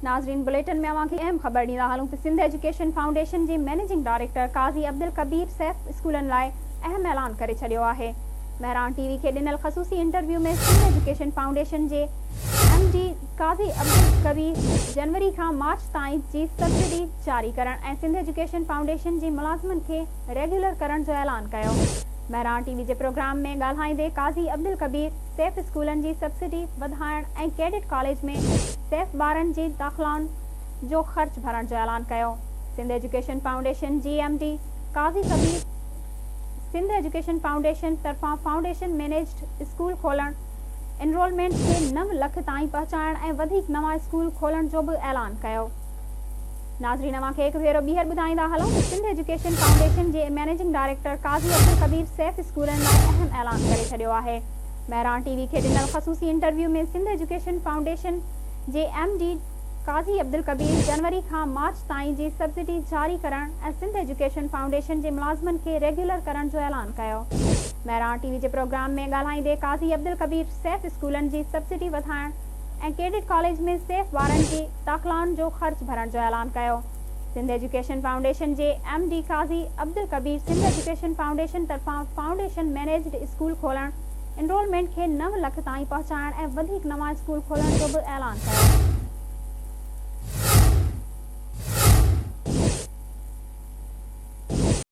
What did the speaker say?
नाज़रीन बुलेटिन में अवां खे अहम ख़बर ॾींदा हलूं त सिंध एजुकेशन फाउंडेशन जे मैनेजिंग डायरेक्टर काज़ी अब्दुल कबीर सैफ स्कूलनि लाइ अहम ऐलान करे छॾियो आहे। महरान टीवी खे ॾिनल ख़सूसी इंटरव्यू में सिंध एजुकेशन फाउंडेशन जे MD काज़ी अब्दुल कबीर जनवरी खां मार्च ताईं जी सब्सिडी जारी करण ऐं सिंध एजुकेशन फाउंडेशन जे मुलाज़िमनि खे रेगुलर करण जो ऐलान कयो। महरान टीवी जे प्रोग्राम में ॻाल्हाईंदे काज़ी अब्दुल कबीर सैफ स्कूलनि जी सब्सिडी वधाइण ऐं कैडेट कॉलेज में सैफ ॿारनि जे दाख़िलाउनि जो ख़र्च भरण जो ऐलान कयो। सिंध एजुकेशन फाउंडेशन जी MD काज़ी कबीर सिंध एजुकेशन फाउंडेशन तरफ़ां फाउंडेशन मैनेज्ड स्कूल खोलण, एनरोलमेंट खे 9 लाख ताईं पहुचाइण ऐं वधीक नवां स्कूल खोलण जो बि ऐलान कयो। नाज़रीन अवां खे हिकु भेरो ॿीहर ॿुधाईंदा हलूं त सिंध एजुकेशन फाउंडेशन जे मैनेजिंग डायरेक्टर काज़ी अब्दुल कबीर सैफ स्कूलनि लाइ अहम ऐलान करे छॾियो आहे। महरान टीवी खे ॾिनल ख़सूसी इंटरव्यू में सिंध एजुकेशन फाउंडेशन जे MD काज़ी अब्दुल कबीर जनवरी खां मार्च ताईं जी सब्सिडी जारी करण ऐं सिंध एजुकेशन फाउंडेशन जे मुलाज़िमनि खे रेगुलर करण जो ऐलान कयो। महरान टीवी जे प्रोग्राम में ॻाल्हाईंदे काज़ी अब्दुल कबीर सैफ स्कूलनि जी सब्सिडी वधाइण ऐं कैडेट कॉलेज में सैफ ॿारनि जे दाख़िलाउनि जो ख़र्च भरण जो ऐलान कयो। सिंध एजुकेशन फाउंडेशन जे MD काज़ी अब्दुल कबीर सिंध एजुकेशन फाउंडेशन तरफ़ां फाउंडेशन मैनेज्ड स्कूल खोलण, एनरोलमेंट खे 9 लाख ताईं पहुचाइण ऐं वधीक नवां स्कूल खोलण जो बि ऐलान कयो।